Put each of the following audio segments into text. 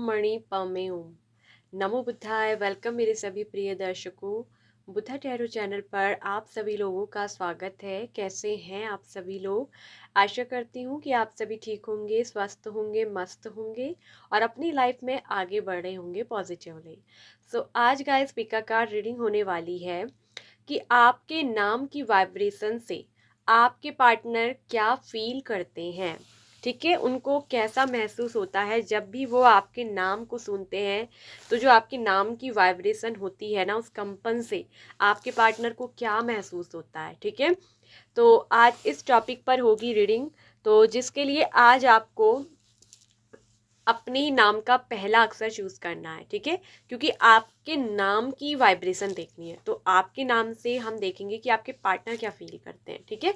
ओम मणि पमे ओम। नमो बुद्धाय। Welcome मेरे सभी प्रिय दर्शकों। बुद्धा टैरो चैनल पर आप सभी लोगों का स्वागत है। कैसे हैं आप सभी लोग? आशा करती हूँ कि आप सभी ठीक होंगे, स्वस्थ होंगे, मस्त होंगे और अपनी लाइफ में आगे बढ़ रहे होंगे पॉजिटिवली। आज गाइस पिका कार्ड रीडिंग होने वाली है कि आपके नाम की वाइब्रेशन से आपके पार्टनर क्या फील करते हैं। ठीक है, उनको कैसा महसूस होता है जब भी वो आपके नाम को सुनते हैं। तो जो आपके नाम की वाइब्रेशन होती है ना, उस कंपन से आपके पार्टनर को क्या महसूस होता है। ठीक है, तो आज इस टॉपिक पर होगी रीडिंग। तो जिसके लिए आज आपको अपनी नाम का पहला अक्षर चूज करना है। ठीक है, क्योंकि आपके नाम की वाइब्रेशन देखनी है। तो आपके नाम से हम देखेंगे कि आपके पार्टनर क्या फील करते हैं। ठीक है,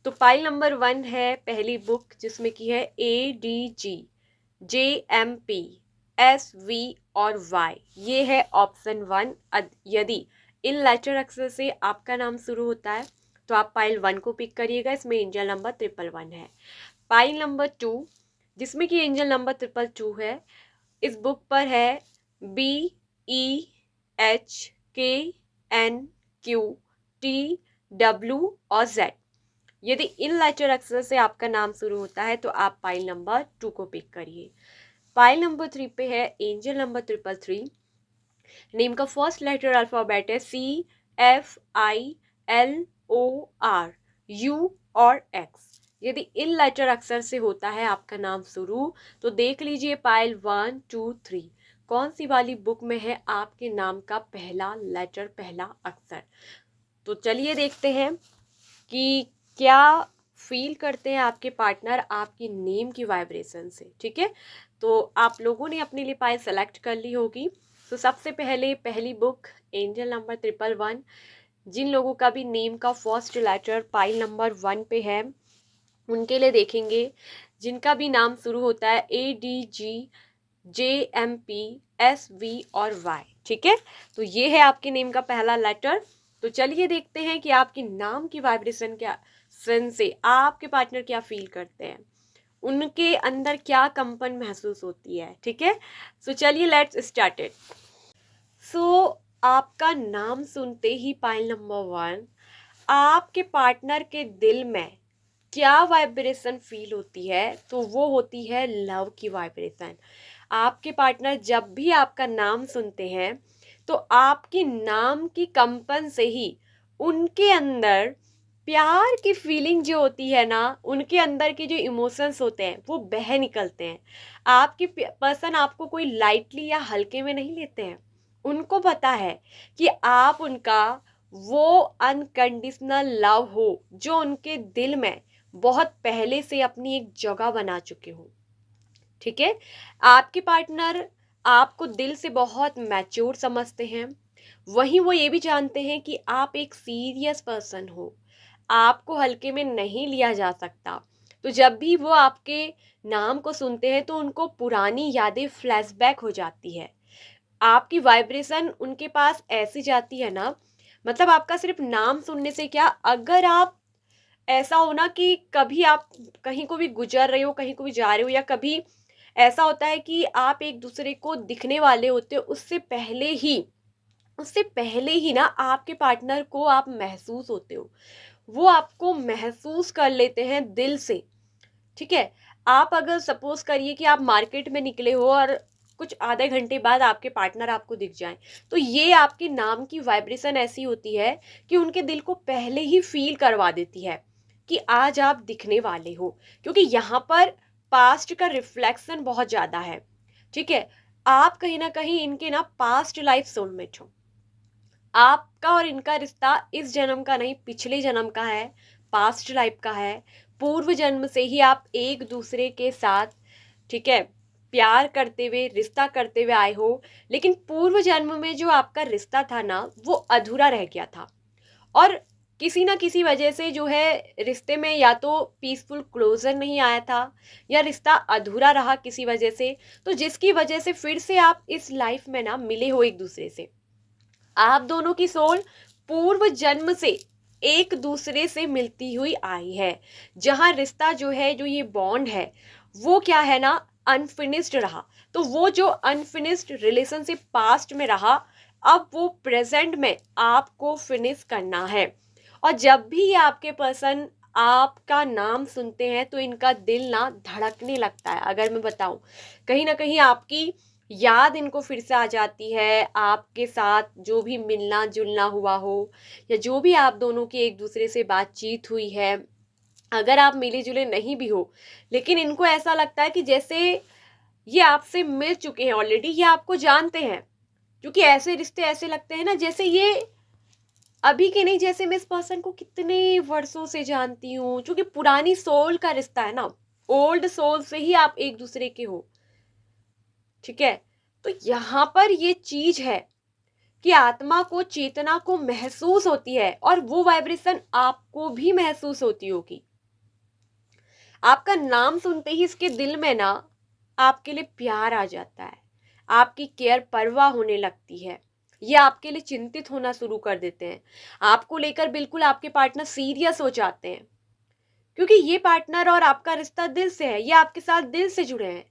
तो पाइल नंबर 1 है पहली बुक, जिसमें की है ADG JMP SV और Y। ये है ऑप्शन 1। यदि इन लेटर अक्षर से आपका नाम शुरू होता है तो आप पाइल 1 को पिक करिएगा। इसमें एंजल नंबर 111 है। पाइल नंबर 2, जिसमें कि एंजल नंबर 222 है, इस बुक पर है BEHKNQTW और Z। यदि इन लेटर अक्षर से आपका नाम शुरू होता है तो आप पाइल नंबर 2 को पिक करिए। पाइल नंबर 3 पे है एंजल नंबर 333। नेम का फर्स्ट लेटर अल्फाबेट है CFILOR और X। यदि इन लेटर अक्षर से होता है आपका नाम शुरू तो देख लीजिए पाइल 1 2 3 कौन सी वाली बुक में है आपके नाम का पहला लेटर, पहला अक्षर। तो चलिए देखते हैं कि क्या फील करते हैं आपके पार्टनर आपकी नेम की वाइब्रेशन से। ठीक है, तो आप लोगों ने अपने लिए पाइल सेलेक्ट कर ली होगी। तो सबसे पहले पहली बुक एंजल नंबर 111। जिन लोगों का भी नेम का फर्स्ट लेटर पाइल नंबर 1 पे है उनके लिए देखेंगे। जिनका भी नाम शुरू होता है ADG JMP SV और Y। ठीक है, तो ये है आपके नेम का पहला लेटर। तो चलिए देखते हैं कि आपके नाम की वाइब्रेशन क्या सन से आपके पार्टनर क्या फील करते हैं, उनके अंदर क्या कंपन महसूस होती है। ठीक है, सो चलिए लेट्स स्टार्ट इट। सो आपका नाम सुनते ही पाइल नंबर 1, आपके पार्टनर के दिल में क्या वाइब्रेशन फील होती है, तो वो होती है लव की वाइब्रेशन। आपके पार्टनर जब भी आपका नाम सुनते हैं तो आपके नाम की कंपन से ही उनके अंदर प्यार की फीलिंग जो होती है ना, उनके अंदर के जो इमोशंस होते हैं वो बह निकलते हैं। आपके पर्सन आपको कोई लाइटली या हल्के में नहीं लेते हैं। उनको पता है कि आप उनका वो अनकंडीशनल लव हो जो उनके दिल में बहुत पहले से अपनी एक जगह बना चुके हो। ठीक है, आपके पार्टनर आपको दिल से बहुत मैच्योर समझते हैं। वहीं वो ये भी जानते हैं कि आप एक सीरियस पर्सन हो, आपको हल्के में नहीं लिया जा सकता। तो जब भी वो आपके नाम को सुनते हैं तो उनको पुरानी यादें फ्लैशबैक हो जाती है। आपकी वाइब्रेशन उनके पास ऐसी जाती है ना, मतलब आपका सिर्फ नाम सुनने से क्या, अगर आप ऐसा हो ना कि कभी आप कहीं को भी गुजर रहे हो, कहीं को भी जा रहे हो, या कभी ऐसा होता है कि आप एक दूसरे को दिखने वाले होते हो, उससे पहले ही ना आपके पार्टनर को आप महसूस होते हो। वो आपको महसूस कर लेते हैं दिल से। ठीक है, आप अगर सपोज करिए कि आप मार्केट में निकले हो और कुछ आधे घंटे बाद आपके पार्टनर आपको दिख जाए, तो ये आपके नाम की वाइब्रेशन ऐसी होती है कि उनके दिल को पहले ही फील करवा देती है कि आज आप दिखने वाले हो। क्योंकि यहाँ पर पास्ट का रिफ्लेक्शन बहुत ज़्यादा है। ठीक है, आप कहीं ना कहीं इनके ना पास्ट लाइफ सोलमेट हो। आपका और इनका रिश्ता इस जन्म का नहीं, पिछले जन्म का है, पास्ट लाइफ का है। पूर्व जन्म से ही आप एक दूसरे के साथ, ठीक है, प्यार करते हुए, रिश्ता करते हुए आए हो। लेकिन पूर्व जन्म में जो आपका रिश्ता था ना, वो अधूरा रह गया था। और किसी ना किसी वजह से जो है रिश्ते में या तो पीसफुल क्लोजर नहीं आया था, या रिश्ता अधूरा रहा किसी वजह से, तो जिसकी वजह से फिर से आप इस लाइफ में ना मिले हो एक दूसरे से। आप दोनों की सोल पूर्व जन्म से एक दूसरे से मिलती हुई आई है। जहां रिश्ता जो है, जो ये बॉन्ड है, वो क्या है ना, अनफिनिश्ड रहा, तो वो जो अनफिनिश्ड रिलेशनशिप पास्ट में रहा, अब वो प्रेजेंट में आपको फिनिश करना है। और जब भी ये आपके पर्सन आपका नाम सुनते हैं तो इनका दिल ना धड़कने लगता है। अगर मैं बताऊं, कहीं ना कहीं आपकी याद इनको फिर से आ जाती है, आपके साथ जो भी मिलना जुलना हुआ हो या जो भी आप दोनों की एक दूसरे से बातचीत हुई है, अगर आप मिले जुले नहीं भी हो, लेकिन इनको ऐसा लगता है कि जैसे ये आपसे मिल चुके हैं ऑलरेडी, ये आपको जानते हैं। क्योंकि ऐसे रिश्ते ऐसे लगते हैं ना जैसे ये अभी के नहीं, जैसे मैं इस पर्सन को कितने वर्षों से जानती हूँ, क्योंकि पुरानी सोल का रिश्ता है ना, ओल्ड सोल से ही आप एक दूसरे के हो। ठीक है, तो यहाँ पर ये चीज है कि आत्मा को, चेतना को महसूस होती है और वो वाइब्रेशन आपको भी महसूस होती होगी। आपका नाम सुनते ही इसके दिल में ना आपके लिए प्यार आ जाता है, आपकी केयर परवाह होने लगती है, ये आपके लिए चिंतित होना शुरू कर देते हैं, आपको लेकर बिल्कुल आपके पार्टनर सीरियस हो जाते हैं। क्योंकि ये पार्टनर और आपका रिश्ता दिल से है, ये आपके साथ दिल से जुड़े हैं।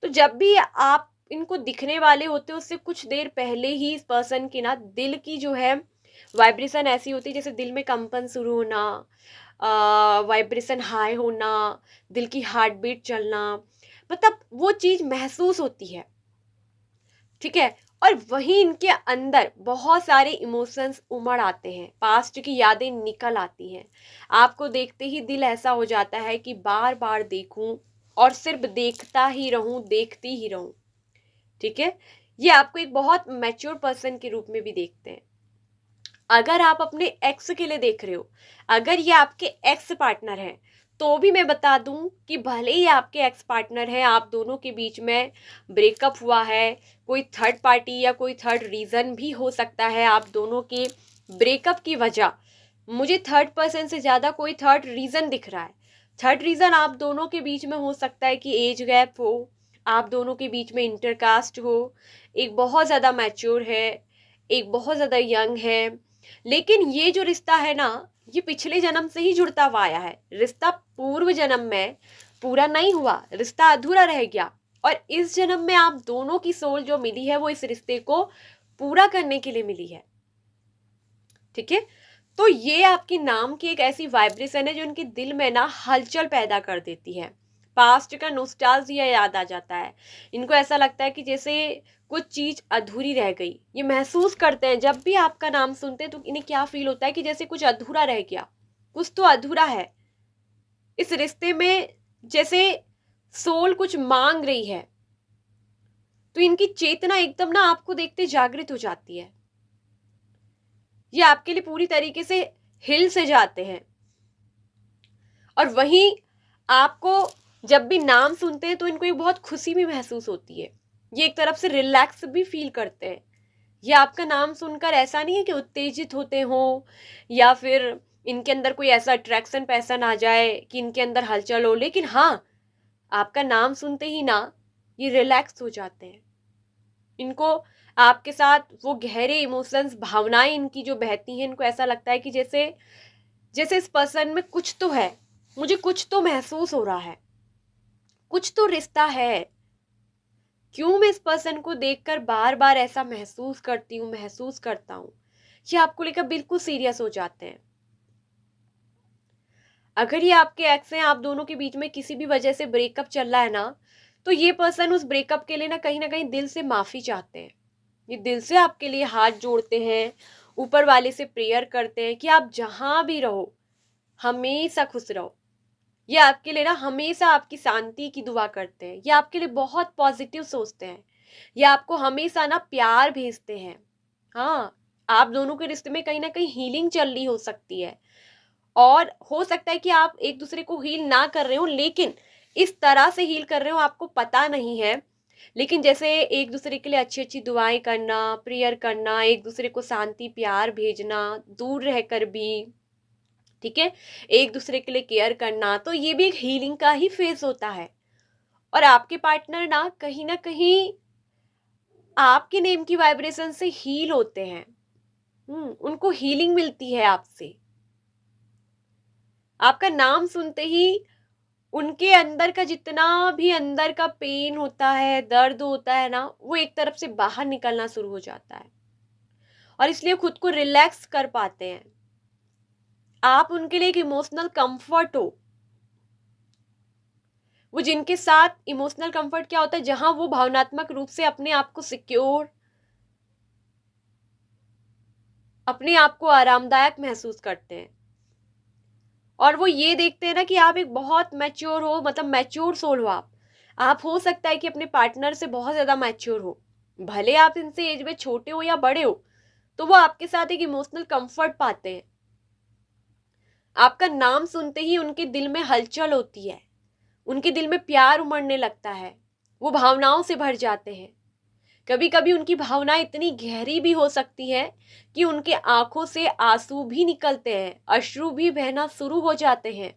तो जब भी आप इनको दिखने वाले होते हो, उससे कुछ देर पहले ही इस पर्सन की ना दिल की जो है वाइब्रेशन ऐसी होती है, जैसे दिल में कंपन शुरू होना, वाइब्रेशन हाई होना, दिल की हार्ट बीट चलना, मतलब वो चीज महसूस होती है। ठीक है, और वहीं इनके अंदर बहुत सारे इमोशंस उमड़ आते हैं, पास्ट की यादें निकल आती हैं। आपको देखते ही दिल ऐसा हो जाता है कि बार बार देखूं और सिर्फ देखता ही रहूं, देखती ही रहूं। ठीक है, ये आपको एक बहुत मैच्योर पर्सन के रूप में भी देखते हैं। अगर आप अपने एक्स के लिए देख रहे हो, अगर ये आपके एक्स पार्टनर है, तो भी मैं बता दूं कि भले ही आपके एक्स पार्टनर है, आप दोनों के बीच में ब्रेकअप हुआ है, कोई थर्ड पार्टी या कोई थर्ड रीजन भी हो सकता है आप दोनों के ब्रेकअप की वजह। मुझे थर्ड पर्सन से ज्यादा कोई थर्ड रीजन दिख रहा है। थर्ड रीजन आप दोनों के बीच में हो सकता है कि एज गैप हो, आप दोनों के बीच में इंटरकास्ट हो, एक बहुत ज्यादा मैच्योर है, एक बहुत ज्यादा यंग है। लेकिन ये जो रिश्ता है ना, ये पिछले जन्म से ही जुड़ता हुआ आया है। रिश्ता पूर्व जन्म में पूरा नहीं हुआ, रिश्ता अधूरा रह गया, और इस जन्म में आप दोनों की सोल जो मिली है वो इस रिश्ते को पूरा करने के लिए मिली है। ठीक है, तो ये आपके नाम की एक ऐसी वाइब्रेशन है जो उनके दिल में ना हलचल पैदा कर देती है। पास्ट का नॉस्टैल्जिया याद आ जाता है, इनको ऐसा लगता है कि जैसे कुछ चीज अधूरी रह गई। ये महसूस करते हैं जब भी आपका नाम सुनते हैं, तो इन्हें क्या फील होता है कि जैसे कुछ अधूरा रह गया, कुछ तो अधूरा है इस रिश्ते में, जैसे सोल कुछ मांग रही है। तो इनकी चेतना एकदम ना आपको देखते जागृत हो जाती है, ये आपके लिए पूरी तरीके से हिल से जाते हैं। और वहीं आपको जब भी नाम सुनते हैं तो इनको एक बहुत खुशी भी महसूस होती है, ये एक तरफ से रिलैक्स भी फील करते हैं। ये आपका नाम सुनकर ऐसा नहीं है कि उत्तेजित होते हो या फिर इनके अंदर कोई ऐसा अट्रैक्शन पैसन आ जाए कि इनके अंदर हलचल हो, लेकिन हाँ, आपका नाम सुनते ही ना ये रिलैक्स हो जाते हैं। इनको आपके साथ वो गहरे इमोशंस, भावनाएं इनकी जो बहती हैं, इनको ऐसा लगता है कि जैसे जैसे इस पर्सन में कुछ तो है, मुझे कुछ तो महसूस हो रहा है, कुछ तो रिश्ता है। क्यों मैं इस पर्सन को देखकर बार बार ऐसा महसूस करती हूँ, महसूस करता हूँ, ये आपको लेकर बिल्कुल सीरियस हो जाते हैं। अगर ये आपके एक्स हैं, आप दोनों के बीच में किसी भी वजह से ब्रेकअप चल रहा है ना, तो ये पर्सन उस ब्रेकअप के लिए ना कहीं दिल से माफी चाहते हैं। ये दिल से आपके लिए हाथ जोड़ते हैं, ऊपर वाले से प्रेयर करते हैं कि आप जहां भी रहो हमेशा खुश रहो। ये आपके लिए ना हमेशा आपकी शांति की दुआ करते हैं, ये आपके लिए बहुत पॉजिटिव सोचते हैं, ये आपको हमेशा ना प्यार भेजते हैं। हाँ, आप दोनों के रिश्ते में कहीं ना कहीं हीलिंग चल रही हो सकती है, और हो सकता है कि आप एक दूसरे को हील ना कर रहे हो, लेकिन इस तरह से हील कर रहे हो आपको पता नहीं है। लेकिन जैसे एक दूसरे के लिए अच्छी अच्छी दुआएं करना, प्रेयर करना, एक दूसरे को शांति प्यार भेजना, दूर रहकर भी, ठीक है, एक दूसरे के लिए केयर करना, तो ये भी एक हीलिंग का ही फेज होता है। और आपके पार्टनर ना कहीं आपके नेम की वाइब्रेशन से हील होते हैं। उनको हीलिंग मिलती है आपसे। आपका नाम सुनते ही उनके अंदर का जितना भी अंदर का पेन होता है, दर्द होता है ना, वो एक तरफ से बाहर निकलना शुरू हो जाता है और इसलिए खुद को रिलैक्स कर पाते हैं। आप उनके लिए एक इमोशनल कंफर्ट हो। वो जिनके साथ इमोशनल कंफर्ट क्या होता है, जहां वो भावनात्मक रूप से अपने आप को सिक्योर, अपने आप को आरामदायक महसूस करते हैं और वो ये देखते हैं ना कि आप एक बहुत मैच्योर हो, मतलब मैच्योर सोल हो आप हो सकता है कि अपने पार्टनर से बहुत ज्यादा मैच्योर हो, भले आप इनसे एज में छोटे हो या बड़े हो, तो वो आपके साथ एक इमोशनल कंफर्ट पाते हैं। आपका नाम सुनते ही उनके दिल में हलचल होती है, उनके दिल में प्यार उमड़ने लगता है, वो भावनाओं से भर जाते हैं। कभी कभी उनकी भावना इतनी गहरी भी हो सकती है कि उनके आंखों से आंसू भी निकलते हैं, अश्रु भी बहना शुरू हो जाते हैं।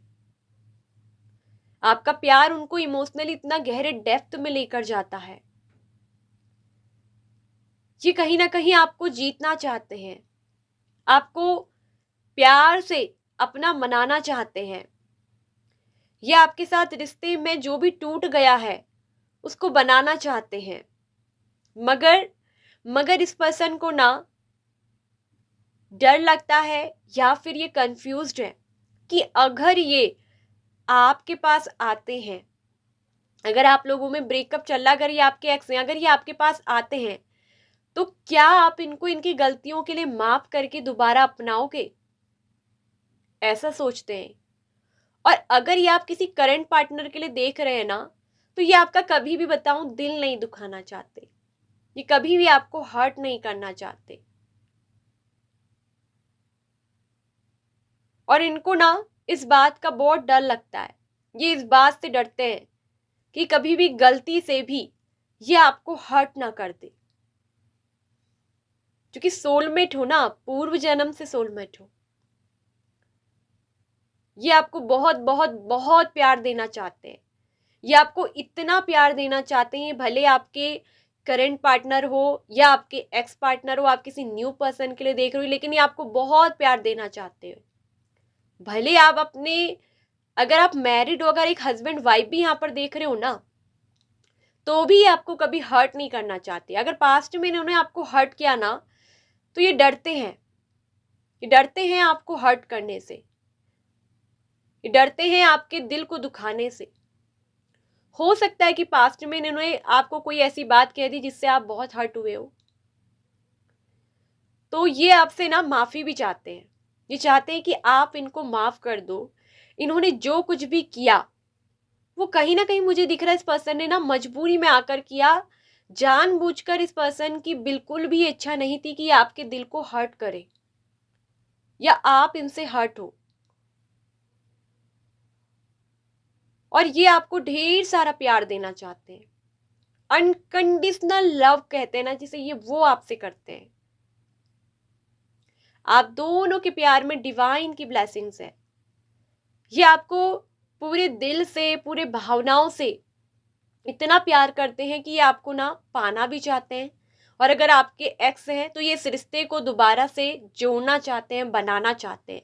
आपका प्यार उनको इमोशनली इतना गहरे डेप्थ में लेकर जाता है। ये कहीं ना कहीं आपको जीतना चाहते हैं, आपको प्यार से अपना मनाना चाहते हैं। ये आपके साथ रिश्ते में जो भी टूट गया है उसको बनाना चाहते हैं। मगर मगर इस पर्सन को ना डर लगता है या फिर ये कंफ्यूज्ड है कि अगर ये आपके पास आते हैं, अगर आप लोगों में ब्रेकअप चल रहा, अगर ये आपके एक्स हैं, अगर ये आपके पास आते हैं, तो क्या आप इनको इनकी गलतियों के लिए माफ करके दोबारा अपनाओगे, ऐसा सोचते हैं। और अगर ये आप किसी करंट पार्टनर के लिए देख रहे हैं ना, तो ये आपका कभी भी, बताऊं, दिल नहीं दुखाना चाहते, ये कभी भी आपको हर्ट नहीं करना चाहते। और इनको ना इस बात का बहुत डर लगता है, ये इस बात से डरते हैं कि कभी भी गलती से भी ये आपको हर्ट ना कर दे, क्योंकि सोलमेट हो ना, पूर्व जन्म से सोलमेट हो। ये आपको बहुत बहुत बहुत प्यार देना चाहते हैं, ये आपको इतना प्यार देना चाहते हैं, भले आपके करंट पार्टनर हो या आपके एक्स पार्टनर हो, आप किसी न्यू पर्सन के लिए देख रहे हो, लेकिन ये आपको बहुत प्यार देना चाहते हैं। भले आप अपने, अगर आप मैरिड हो, अगर एक हस्बैंड वाइफ भी यहाँ पर देख रहे हो ना, तो भी आपको कभी हर्ट नहीं करना चाहते। अगर पास्ट में इन्होंने आपको हर्ट किया ना, तो ये डरते हैं, ये डरते हैं आपको हर्ट करने से, ये डरते हैं आपके दिल को दुखाने से। हो सकता है कि पास्ट में इन्होंने आपको कोई ऐसी बात कह दी जिससे आप बहुत हर्ट हुए हो, तो ये आपसे ना माफी भी चाहते हैं, ये चाहते हैं कि आप इनको माफ कर दो। इन्होंने जो कुछ भी किया वो कहीं ना कहीं मुझे दिख रहा है इस पर्सन ने ना मजबूरी में आकर किया, जानबूझकर। इस पर्सन की बिल्कुल भी इच्छा नहीं थी कि ये आपके दिल को हर्ट करे या आप इनसे हर्ट हो। और ये आपको ढेर सारा प्यार देना चाहते हैं, अनकंडीशनल लव कहते हैं ना जिसे, ये वो आपसे करते हैं। आप दोनों के प्यार में डिवाइन की ब्लेसिंग्स है। ये आपको पूरे दिल से, पूरे भावनाओं से इतना प्यार करते हैं कि ये आपको ना पाना भी चाहते हैं। और अगर आपके एक्स हैं तो ये इस रिश्ते को दोबारा से जोड़ना चाहते हैं, बनाना चाहते हैं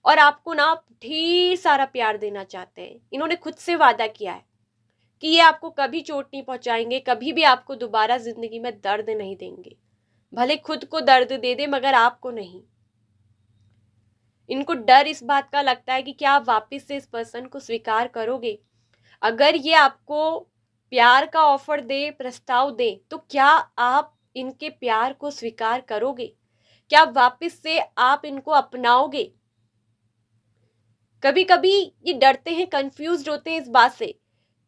और आपको ना ढेर सारा प्यार देना चाहते हैं। इन्होंने खुद से वादा किया है कि ये आपको कभी चोट नहीं पहुंचाएंगे, कभी भी आपको दोबारा जिंदगी में दर्द नहीं देंगे। भले खुद को दर्द दे दे मगर आपको नहीं। इनको डर इस बात का लगता है कि क्या आप वापस से इस पर्सन को स्वीकार करोगे। अगर ये आपको प्यार का ऑफर दे, प्रस्ताव दे, तो क्या आप इनके प्यार को स्वीकार करोगे, क्या वापस से आप इनको अपनाओगे। कभी कभी ये डरते हैं, कंफ्यूज्ड होते हैं इस बात से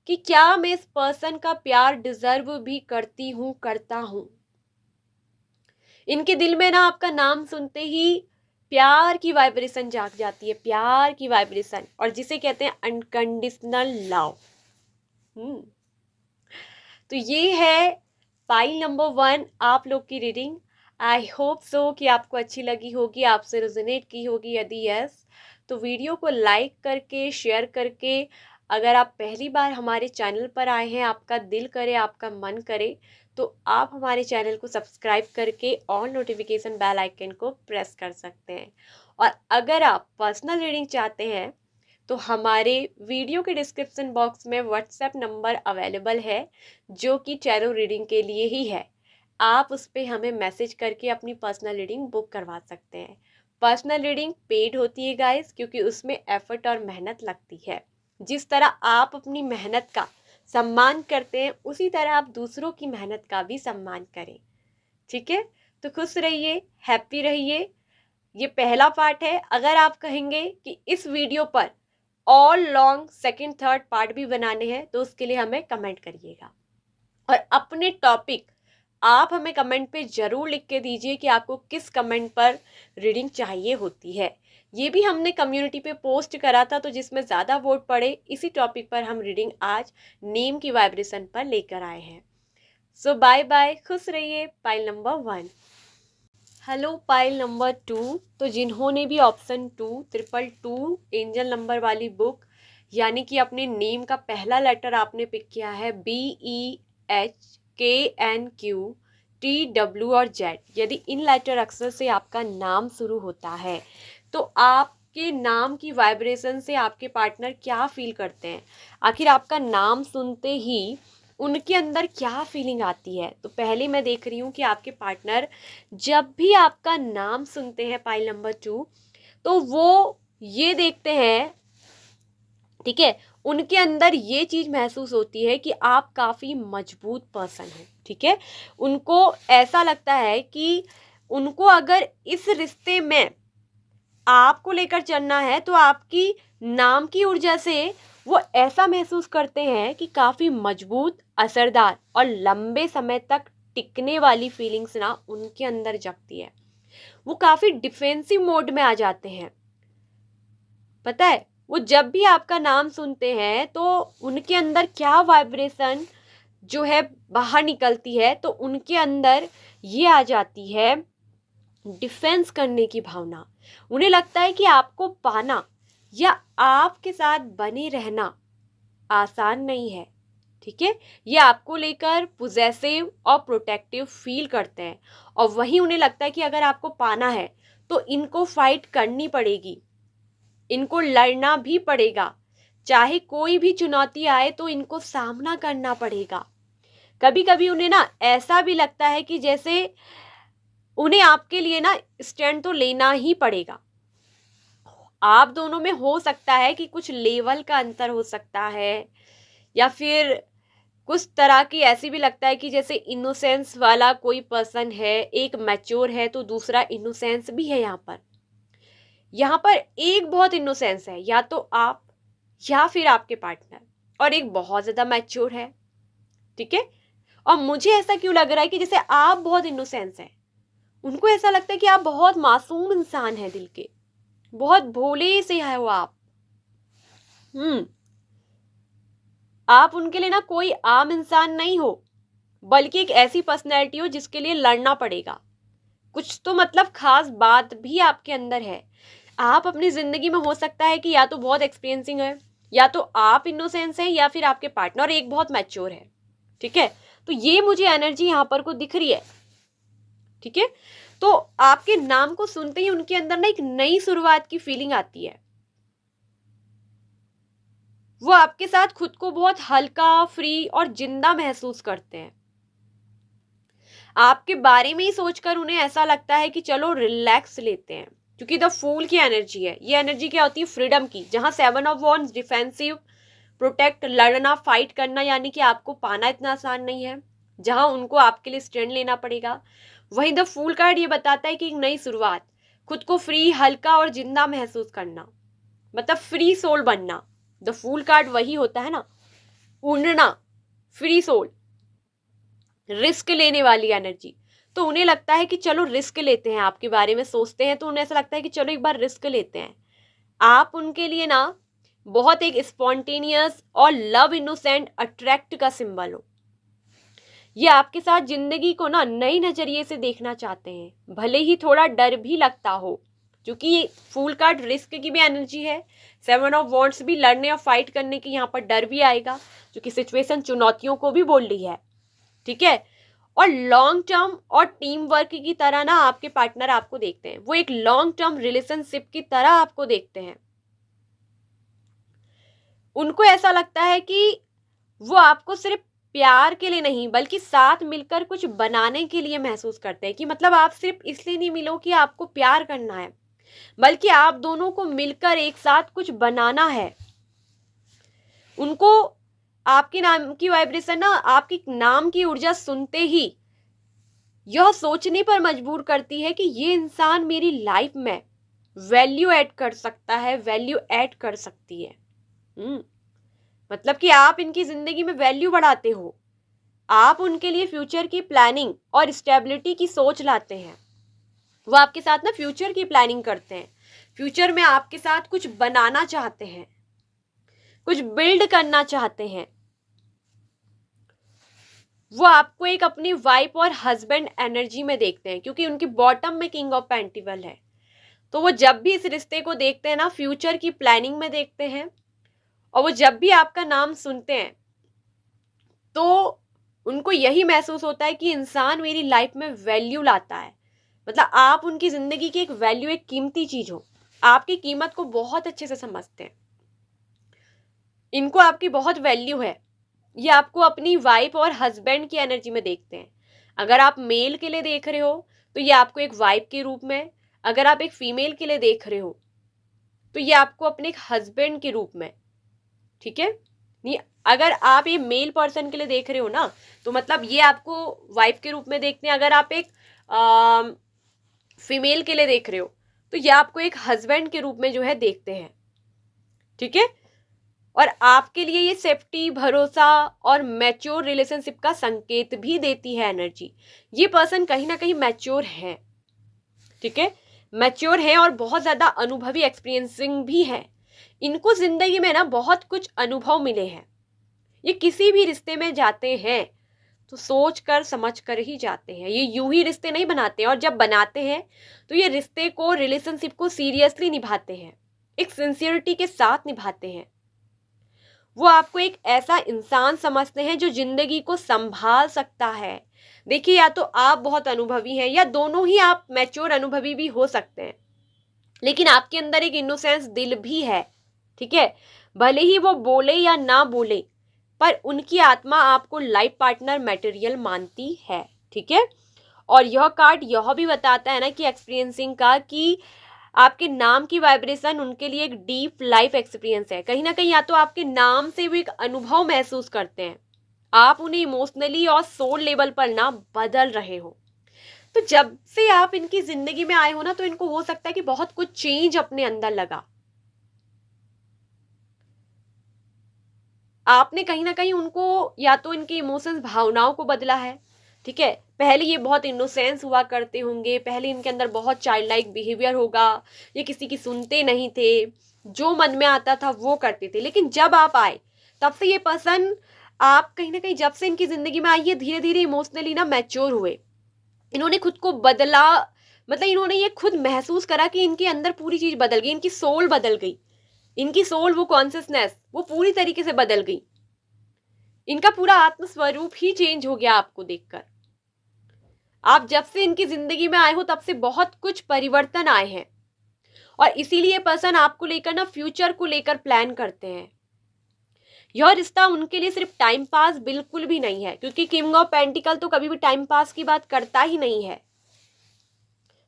कि क्या मैं इस पर्सन का प्यार डिजर्व भी करती हूं, करता हूं। इनके दिल में ना आपका नाम सुनते ही प्यार की वाइब्रेशन जाग जाती है, प्यार की वाइब्रेशन, और जिसे कहते हैं अनकंडीशनल लव। तो ये है पाइल नंबर 1 आप लोग की रीडिंग। आई होप सो कि आपको अच्छी लगी होगी, आपसे रेजोनेट की होगी। यदि यस, तो वीडियो को लाइक करके, शेयर करके, अगर आप पहली बार हमारे चैनल पर आए हैं, आपका दिल करे, आपका मन करे, तो आप हमारे चैनल को सब्सक्राइब करके ऑल नोटिफिकेशन बेल आइकन को प्रेस कर सकते हैं। और अगर आप पर्सनल रीडिंग चाहते हैं तो हमारे वीडियो के डिस्क्रिप्शन बॉक्स में व्हाट्सएप नंबर अवेलेबल है, जो कि टैरो रीडिंग के लिए ही है। आप उस पर हमें मैसेज करके अपनी पर्सनल रीडिंग बुक करवा सकते हैं। पर्सनल रीडिंग पेड होती है गाइस, क्योंकि उसमें एफर्ट और मेहनत लगती है। जिस तरह आप अपनी मेहनत का सम्मान करते हैं, उसी तरह आप दूसरों की मेहनत का भी सम्मान करें। ठीक है, तो खुश रहिए, हैप्पी रहिए। ये पहला पार्ट है। अगर आप कहेंगे कि इस वीडियो पर और लॉन्ग सेकंड थर्ड पार्ट भी बनाने हैं, तो उसके लिए हमें कमेंट करिएगा। और अपने टॉपिक आप हमें कमेंट पे जरूर लिख के दीजिए कि आपको किस कमेंट पर रीडिंग चाहिए होती है। ये भी हमने कम्युनिटी पे पोस्ट करा था, तो जिसमें ज़्यादा वोट पड़े, इसी टॉपिक पर हम रीडिंग आज नेम की वाइब्रेशन पर लेकर आए हैं। सो बाय बाय, खुश रहिए। Pile number 1। Hello pile number 2। तो जिन्होंने भी ऑप्शन 2 222 एंजल नंबर वाली बुक, यानी कि अपने नेम का पहला लेटर आपने पिक किया है, BEHKNQTW और Z, यदि इन लेटर अक्षर से आपका नाम शुरू होता है, तो आपके नाम की वाइब्रेशन से आपके पार्टनर क्या फील करते हैं, आखिर आपका नाम सुनते ही उनके अंदर क्या फीलिंग आती है। तो पहले मैं देख रही हूँ कि आपके पार्टनर जब भी आपका नाम सुनते हैं पाइल नंबर 2, तो वो ये देखते हैं, ठीक है, उनके अंदर ये चीज महसूस होती है कि आप काफी मजबूत पर्सन हैं। ठीक है, उनको ऐसा लगता है कि उनको अगर इस रिश्ते में आपको लेकर चलना है, तो आपकी नाम की ऊर्जा से वो ऐसा महसूस करते हैं कि काफी मजबूत, असरदार और लंबे समय तक टिकने वाली फीलिंग्स ना उनके अंदर जगती है। वो काफी डिफेंसिव मोड में आ जाते हैं। पता है, वो जब भी आपका नाम सुनते हैं, तो उनके अंदर क्या वाइब्रेशन जो है बाहर निकलती है, तो उनके अंदर ये आ जाती है डिफेंस करने की भावना। उन्हें लगता है कि आपको पाना या आपके साथ बने रहना आसान नहीं है। ठीक है, ये आपको लेकर पोजेसिव और प्रोटेक्टिव फील करते हैं, और वही उन्हें लगता है कि अगर आपको पाना है, तो इनको फाइट करनी पड़ेगी, इनको लड़ना भी पड़ेगा, चाहे कोई भी चुनौती आए तो इनको सामना करना पड़ेगा। कभी कभी उन्हें ना ऐसा भी लगता है कि जैसे उन्हें आपके लिए ना स्टैंड तो लेना ही पड़ेगा। आप दोनों में हो सकता है कि कुछ लेवल का अंतर हो सकता है, या फिर कुछ तरह की ऐसी भी लगता है कि जैसे इनोसेंस वाला कोई पर्सन है, एक मैच्योर है तो दूसरा इनोसेंस भी है। यहाँ पर एक बहुत इनोसेंस है, या तो आप या फिर आपके पार्टनर, और एक बहुत ज्यादा मैच्योर है। ठीक है, और मुझे ऐसा क्यों लग रहा है कि जैसे आप बहुत इनोसेंस हैं, उनको ऐसा लगता है कि आप बहुत मासूम इंसान हैं, दिल के बहुत भोले से है वो आप। आप उनके लिए ना कोई आम इंसान नहीं हो, बल्कि एक ऐसी पर्सनैलिटी हो जिसके लिए लड़ना पड़ेगा। कुछ तो मतलब खास बात भी आपके अंदर है। आप अपनी जिंदगी में हो सकता है कि या तो बहुत एक्सपीरियंसिंग है, या तो आप इनोसेंस हैं, या फिर आपके पार्टनर एक बहुत मैच्योर है। ठीक है, तो ये मुझे एनर्जी यहाँ पर को दिख रही है। ठीक है, तो आपके नाम को सुनते ही उनके अंदर ना एक नई शुरुआत की फीलिंग आती है। वो आपके साथ खुद को बहुत हल्का, फ्री और जिंदा महसूस करते हैं। आपके बारे में ही सोचकर उन्हें ऐसा लगता है कि चलो रिलैक्स लेते हैं, क्योंकि द फूल की एनर्जी है। ये एनर्जी क्या होती है? फ्रीडम की, जहां 7 ऑफ वॉन्ड्स डिफेंसिव, प्रोटेक्ट, लड़ना, फाइट करना, यानी कि आपको पाना इतना आसान नहीं है, जहां उनको आपके लिए स्टैंड लेना पड़ेगा। वहीं द फूल कार्ड ये बताता है कि एक नई शुरुआत, खुद को फ्री, हल्का और जिंदा महसूस करना, मतलब फ्री सोल बनना। द फूल कार्ड वही होता है ना, उड़ना, फ्री सोल, रिस्क लेने वाली एनर्जी। तो उन्हें लगता है कि चलो रिस्क लेते हैं, आपके बारे में सोचते हैं तो उन्हें ऐसा लगता है कि चलो एक बार रिस्क लेते हैं। आप उनके लिए ना बहुत एक स्पॉन्टेनियस और लव इनोसेंट अट्रैक्ट का सिंबल हो। ये आपके साथ जिंदगी को ना नई नजरिए से देखना चाहते हैं, भले ही थोड़ा डर भी लगता हो, क्योंकि ये फूल कार्ड रिस्क की भी एनर्जी है। 7 ऑफ वॉन्ड्स भी लड़ने और फाइट करने की, यहाँ पर डर भी आएगा, क्योंकि सिचुएशन चुनौतियों को भी बोल रही है। ठीक है, और लॉन्ग टर्म और टीम वर्क की तरह ना आपके पार्टनर आपको देखते हैं, वो एक लॉन्ग टर्म रिलेशनशिप की तरह आपको देखते हैं। उनको ऐसा लगता है कि वो आपको सिर्फ प्यार के लिए नहीं बल्कि साथ मिलकर कुछ बनाने के लिए महसूस करते हैं, कि मतलब आप सिर्फ इसलिए नहीं मिलो कि आपको प्यार करना है, बल्कि आप दोनों को मिलकर एक साथ कुछ बनाना है। उनको आपके नाम की वाइब्रेशन ना, आपके नाम की ऊर्जा सुनते ही यह सोचने पर मजबूर करती है कि ये इंसान मेरी लाइफ में वैल्यू ऐड कर सकता है, वैल्यू ऐड कर सकती है। मतलब कि आप इनकी जिंदगी में वैल्यू बढ़ाते हो, आप उनके लिए फ्यूचर की प्लानिंग और स्टेबिलिटी की सोच लाते हैं। वो आपके साथ ना फ्यूचर की प्लानिंग करते हैं, फ्यूचर में आपके साथ कुछ बनाना चाहते हैं, कुछ बिल्ड करना चाहते हैं। वो आपको एक अपनी वाइफ और हस्बैंड एनर्जी में देखते हैं, क्योंकि उनकी बॉटम में किंग ऑफ पेंटिकल है। तो वो जब भी इस रिश्ते को देखते हैं ना, फ्यूचर की प्लानिंग में देखते हैं। और वो जब भी आपका नाम सुनते हैं तो उनको यही महसूस होता है कि इंसान मेरी लाइफ में वैल्यू लाता है। मतलब आप उनकी जिंदगी की एक वैल्यू, एक कीमती चीज हो, आपकी कीमत को बहुत अच्छे से समझते हैं। इनको आपकी बहुत वैल्यू है। ये आपको अपनी वाइफ और हस्बैंड की एनर्जी में देखते हैं। अगर आप मेल के लिए देख रहे हो तो ये आपको एक वाइफ के रूप में, अगर आप एक फीमेल के लिए देख रहे हो तो ये आपको अपने एक हस्बैंड के रूप में, ठीक है। नहीं, अगर आप ये मेल पर्सन के लिए देख रहे हो ना, तो मतलब ये आपको वाइफ के रूप में देखते हैं। अगर आप एक फीमेल के लिए देख रहे हो तो ये आपको एक हस्बैंड के रूप में जो है देखते हैं, ठीक है। और आपके लिए ये सेफ्टी, भरोसा और मैच्योर रिलेशनशिप का संकेत भी देती है एनर्जी। ये पर्सन कहीं ना कहीं मैच्योर है, ठीक है, मैच्योर है और बहुत ज्यादा अनुभवी, एक्सपीरियंसिंग भी है। इनको जिंदगी में ना बहुत कुछ अनुभव मिले हैं। ये किसी भी रिश्ते में जाते हैं तो सोच कर समझ कर ही जाते हैं। ये यूं ही रिश्ते नहीं बनाते हैं, और जब बनाते हैं तो ये रिश्ते को, रिलेशनशिप को सीरियसली निभाते हैं, एक सिंसियरिटी के साथ निभाते हैं। वो आपको एक ऐसा इंसान समझते हैं जो जिंदगी को संभाल सकता है। देखिए, या तो आप बहुत अनुभवी हैं या दोनों ही आप मैच्योर अनुभवी भी हो सकते हैं, लेकिन आपके अंदर एक इनोसेंस दिल भी है, ठीक है। भले ही वो बोले या ना बोले, पर उनकी आत्मा आपको लाइफ पार्टनर मटेरियल मानती है, ठीक है। और यह कार्ड यह भी बताता है ना कि एक्सपीरियंसिंग का, कि आपके नाम की वाइब्रेशन उनके लिए एक डीप लाइफ एक्सपीरियंस है। कहीं ना कहीं या तो आपके नाम से भी एक अनुभव महसूस करते हैं, आप उन्हें इमोशनली और सोल लेवल पर ना बदल रहे हो। तो जब से आप इनकी जिंदगी में आए हो ना, तो इनको हो सकता है कि बहुत कुछ चेंज अपने अंदर लगा। आपने कहीं ना कहीं उनको, या तो इनके इमोशंस, भावनाओं को बदला है, ठीक है। पहले ये बहुत इनोसेंस हुआ करते होंगे, पहले इनके अंदर बहुत चाइल्ड लाइक बिहेवियर होगा, ये किसी की सुनते नहीं थे, जो मन में आता था वो करते थे। लेकिन जब आप आए तब से ये पर्सन, आप कहीं ना कहीं जब से इनकी जिंदगी में आई, ये धीरे धीरे इमोशनली ना मैच्योर हुए। इन्होंने खुद को बदला, मतलब इन्होंने ये खुद महसूस करा कि इनके अंदर पूरी चीज बदल गई, इनकी सोल बदल गई, इनकी सोल, वो कॉन्सियसनेस वो पूरी तरीके से बदल गई। इनका पूरा आत्म स्वरूप ही चेंज हो गया आपको देखकर। आप जब से इनकी जिंदगी में आए हो तब से बहुत कुछ परिवर्तन आए हैं, और इसीलिए पर्सन आपको लेकर ना, फ्यूचर को लेकर प्लान करते हैं। यह रिश्ता उनके लिए सिर्फ टाइम पास बिल्कुल भी नहीं है, क्योंकि किंग ऑफ पेंटिकल तो कभी भी टाइम पास की बात करता ही नहीं है,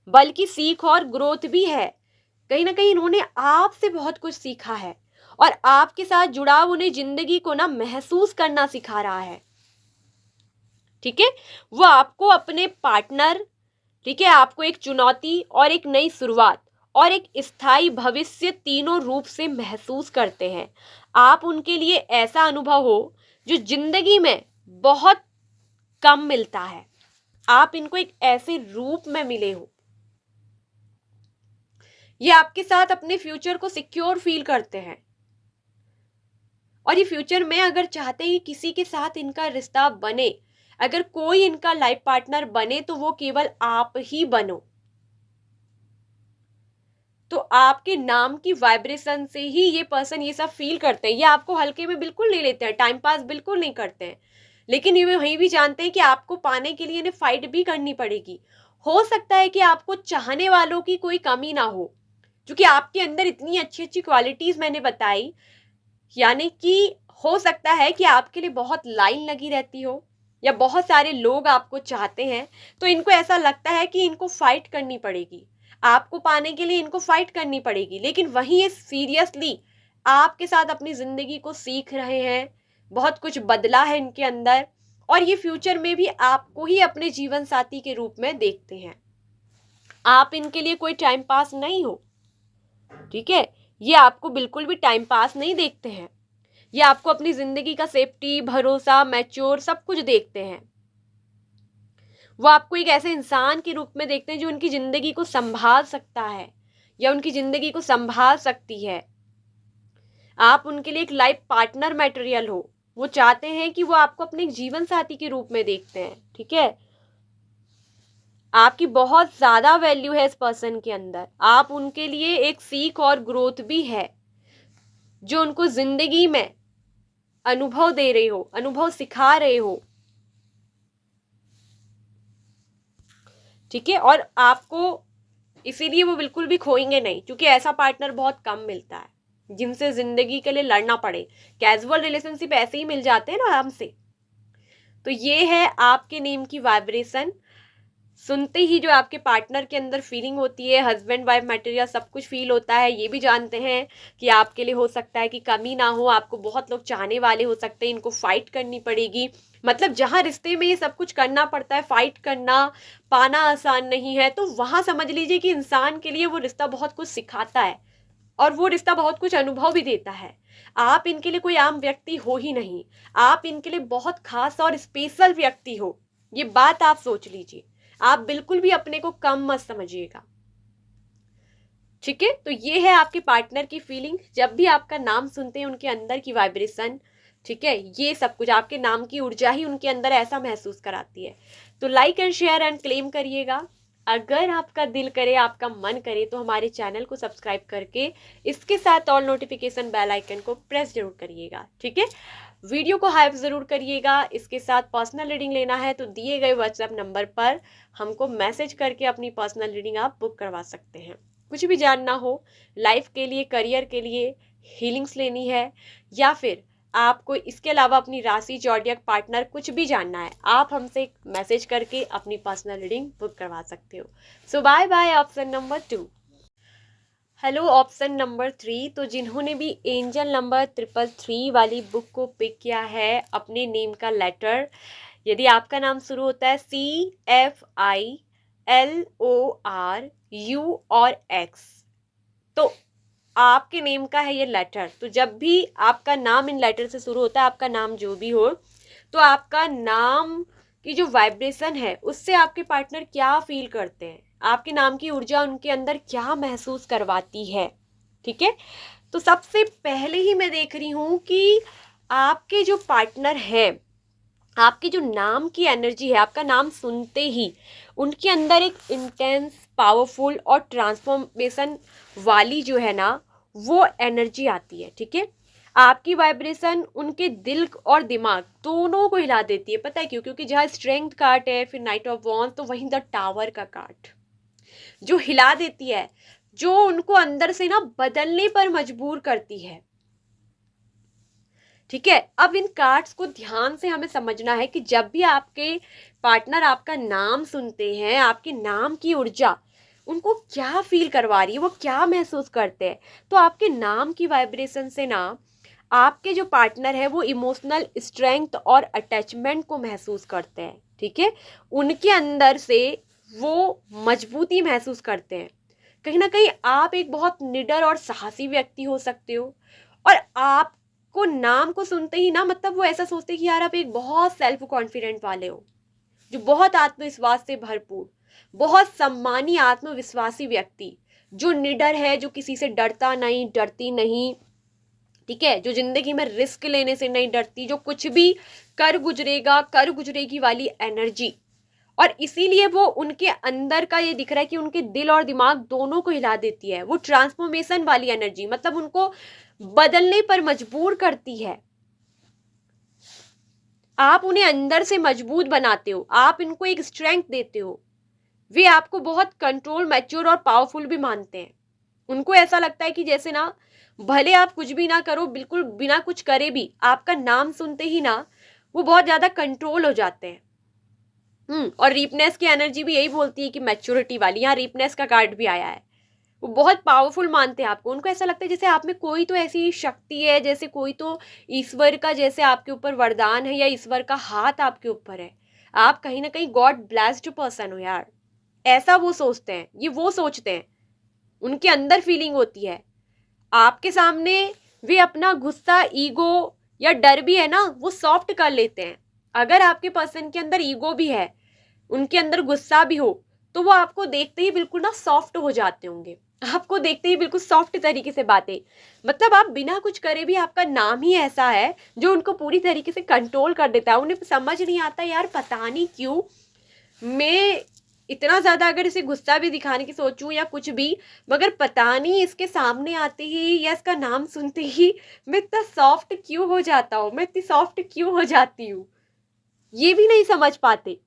बल्कि सीख और ग्रोथ भी है। कहीं ना कहीं इन्होंने आपसे बहुत कुछ सीखा है, और आपके साथ जुड़ाव उन्हें जिंदगी को ना महसूस करना सिखा रहा है, ठीक है। वो आपको अपने पार्टनर, ठीक है, आपको एक चुनौती और एक नई शुरुआत और एक स्थायी भविष्य, तीनों रूप से महसूस करते हैं। आप उनके लिए ऐसा अनुभव हो जो जिंदगी में बहुत कम मिलता है। आप इनको एक ऐसे रूप में मिले हो, ये आपके साथ अपने फ्यूचर को सिक्योर फील करते हैं, और ये फ्यूचर में अगर चाहते हैं किसी के साथ इनका रिश्ता बने, अगर कोई इनका लाइफ पार्टनर बने, तो वो केवल आप ही बनो। तो आपके नाम की वाइब्रेशन से ही ये पर्सन ये सब फील करते हैं। ये आपको हल्के में बिल्कुल नहीं लेते हैं, टाइम पास बिल्कुल नहीं करते हैं, लेकिन ये वहीं भी जानते हैं कि आपको पाने के लिए इन्हें फाइट भी करनी पड़ेगी। हो सकता है कि आपको चाहने वालों की कोई कमी ना हो, क्योंकि आपके अंदर इतनी अच्छी अच्छी क्वालिटीज मैंने बताई, यानी कि हो सकता है कि आपके लिए बहुत लाइन लगी रहती हो या बहुत सारे लोग आपको चाहते हैं, तो इनको ऐसा लगता है कि इनको फाइट करनी पड़ेगी, आपको पाने के लिए इनको फाइट करनी पड़ेगी। लेकिन वहीं ये सीरियसली आपके साथ अपनी जिंदगी को सीख रहे हैं, बहुत कुछ बदला है इनके अंदर, और ये फ्यूचर में भी आपको ही अपने जीवन साथी के रूप में देखते हैं। आप इनके लिए कोई टाइम पास नहीं हो, ठीक है। ये आपको बिल्कुल भी टाइम पास नहीं देखते हैं, ये आपको अपनी जिंदगी का सेफ्टी, भरोसा, मैच्योर सब कुछ देखते हैं। वो आपको एक ऐसे इंसान के रूप में देखते हैं जो उनकी जिंदगी को संभाल सकता है या उनकी जिंदगी को संभाल सकती है। आप उनके लिए एक लाइफ पार्टनर मटेरियल हो। वो चाहते हैं कि वो आपको अपने जीवन साथी के रूप में देखते हैं, ठीक है। आपकी बहुत ज्यादा वैल्यू है इस पर्सन के अंदर। आप उनके लिए एक सीख और ग्रोथ भी है, जो उनको जिंदगी में अनुभव दे रहे हो, अनुभव सिखा रहे हो, ठीक है। और आपको इसीलिए वो बिल्कुल भी खोएंगे नहीं, क्योंकि ऐसा पार्टनर बहुत कम मिलता है जिनसे जिंदगी के लिए लड़ना पड़े। कैजुअल रिलेशनशिप ऐसे ही मिल जाते हैं ना आराम से। तो ये है आपके नेम की वाइब्रेशन। सुनते ही जो आपके पार्टनर के अंदर फीलिंग होती है, हस्बैंड वाइफ मटेरियल सब कुछ फील होता है। ये भी जानते हैं कि आपके लिए हो सकता है कि कमी ना हो, आपको बहुत लोग चाहने वाले हो सकते हैं, इनको फाइट करनी पड़ेगी। मतलब जहां रिश्ते में ये सब कुछ करना पड़ता है, फाइट करना, पाना आसान नहीं है, तो वहां समझ लीजिए कि इंसान के लिए वो रिश्ता बहुत कुछ सिखाता है और वो रिश्ता बहुत कुछ अनुभव भी देता है। आप इनके लिए कोई आम व्यक्ति हो ही नहीं, आप इनके लिए बहुत खास और स्पेशल व्यक्ति हो। ये बात आप सोच लीजिए, आप बिल्कुल भी अपने को कम मत समझिएगा, ठीक है। तो ये है आपके पार्टनर की फीलिंग। जब भी आपका नाम सुनते हैं, उनके अंदर की वाइब्रेशन, ठीक है, ये सब कुछ आपके नाम की ऊर्जा ही उनके अंदर ऐसा महसूस कराती है। तो like and share and claim करिएगा। अगर आपका दिल करे, आपका मन करे, तो हमारे चैनल को सब्सक्राइब करके इसके साथ ऑल नोटिफिकेशन बेल आइकन को प्रेस जरूर करिएगा, ठीक है। वीडियो को हाइप जरूर करिएगा। इसके साथ पर्सनल रीडिंग लेना है तो दिए गए व्हाट्सएप नंबर पर हमको मैसेज करके अपनी पर्सनल रीडिंग आप बुक करवा सकते हैं। कुछ भी जानना हो, लाइफ के लिए, करियर के लिए, हीलिंग्स लेनी है, या फिर आपको इसके अलावा अपनी राशि, जॉडियक, पार्टनर कुछ भी जानना है, आप हमसे एक मैसेज करके अपनी पर्सनल रीडिंग बुक करवा सकते हो। So bye bye option number 2। Hello option number 3। तो जिन्होंने भी एंजल नंबर 333 वाली बुक को पिक किया है, अपने नेम का लेटर, यदि आपका नाम शुरू होता है CFILORU और X, तो आपके नेम का है ये लेटर। तो जब भी आपका नाम इन लेटर से शुरू होता है, आपका नाम जो भी हो, तो आपका नाम की जो वाइब्रेशन है उससे आपके पार्टनर क्या फील करते हैं, आपके नाम की ऊर्जा उनके अंदर क्या महसूस करवाती है, ठीक है। तो सबसे पहले ही मैं देख रही हूँ कि आपके जो पार्टनर है, आपकी जो नाम की एनर्जी है, आपका नाम सुनते ही उनके अंदर एक इंटेंस, पावरफुल और ट्रांसफॉर्मेशन वाली जो है ना, वो एनर्जी आती है, ठीक है। आपकी वाइब्रेशन उनके दिल और दिमाग दोनों को हिला देती है। पता है क्यों? क्योंकि जहाँ स्ट्रेंथ कार्ड है, फिर नाइट ऑफ वॉन्स, तो वहीं द टावर का कार्ड जो हिला देती है, जो उनको अंदर से ना बदलने पर मजबूर करती है, ठीक है। अब इन कार्ड्स को ध्यान से हमें समझना है कि जब भी आपके पार्टनर आपका नाम सुनते हैं, आपके नाम की ऊर्जा उनको क्या फील करवा रही है, वो क्या महसूस करते हैं। तो आपके नाम की वाइब्रेशन से ना आपके जो पार्टनर है वो इमोशनल स्ट्रेंथ और अटैचमेंट को महसूस करते हैं, ठीक है। उनके अंदर से वो मजबूती महसूस करते हैं। कहीं ना कहीं आप एक बहुत निडर और साहसी व्यक्ति हो सकते हो, और आप को नाम को सुनते ही ना, मतलब वो ऐसा सोचते हैं कि यार आप एक बहुत सेल्फ कॉन्फिडेंट वाले हो, जो बहुत आत्मविश्वास से भरपूर, बहुत सम्मानी, आत्मविश्वासी व्यक्ति, जो निडर है, जो किसी से डरता नहीं, डरती नहीं, ठीक है, जो जिंदगी में रिस्क लेने से नहीं डरती, जो कुछ भी कर गुजरेगा, कर गुजरेगी वाली एनर्जी। और इसीलिए वो उनके अंदर का ये दिख रहा है कि उनके दिल और दिमाग दोनों को हिला देती है, वो ट्रांसफॉर्मेशन वाली एनर्जी, मतलब उनको बदलने पर मजबूर करती है। आप उन्हें अंदर से मजबूत बनाते हो, आप इनको एक स्ट्रेंथ देते हो। वे आपको बहुत कंट्रोल, मैच्योर और पावरफुल भी मानते हैं। उनको ऐसा लगता है कि जैसे ना भले आप कुछ भी ना करो, बिल्कुल बिना कुछ करे भी आपका नाम सुनते ही ना वो बहुत ज्यादा कंट्रोल हो जाते हैं। और रीपनेस की एनर्जी भी यही बोलती है कि मैच्योरिटी वाली, यहाँ रीपनेस का कार्ड भी आया है। वो बहुत पावरफुल मानते हैं आपको, उनको ऐसा लगता है जैसे आप में कोई तो ऐसी शक्ति है, जैसे कोई तो ईश्वर का जैसे आपके ऊपर वरदान है या ईश्वर का हाथ आपके ऊपर है। आप कहीं ना कहीं गॉड ब्लेस्ड पर्सन हो यार, ऐसा वो सोचते हैं, ये वो सोचते हैं, उनके अंदर फीलिंग होती है। आपके सामने वे अपना गुस्सा, ईगो या डर भी है ना वो सॉफ्ट कर लेते हैं। अगर आपके पर्सन के अंदर ईगो भी है, उनके अंदर गुस्सा भी हो, तो वो आपको देखते ही बिल्कुल ना सॉफ्ट हो जाते होंगे, आपको देखते ही बिल्कुल सॉफ्ट तरीके से बातें, मतलब आप बिना कुछ करे भी आपका नाम ही ऐसा है जो उनको पूरी तरीके से कंट्रोल कर देता है। उन्हें समझ नहीं आता यार पता नहीं क्यों मैं इतना ज्यादा अगर इसे गुस्सा भी दिखाने की सोचूं या कुछ भी, मगर पता नहीं इसके सामने आते ही या इसका नाम सुनते ही मैं इतना सॉफ्ट क्यों हो जाता हूँ, मैं इतनी सॉफ्ट क्यों हो जाती हूँ, ये भी नहीं समझ पाते।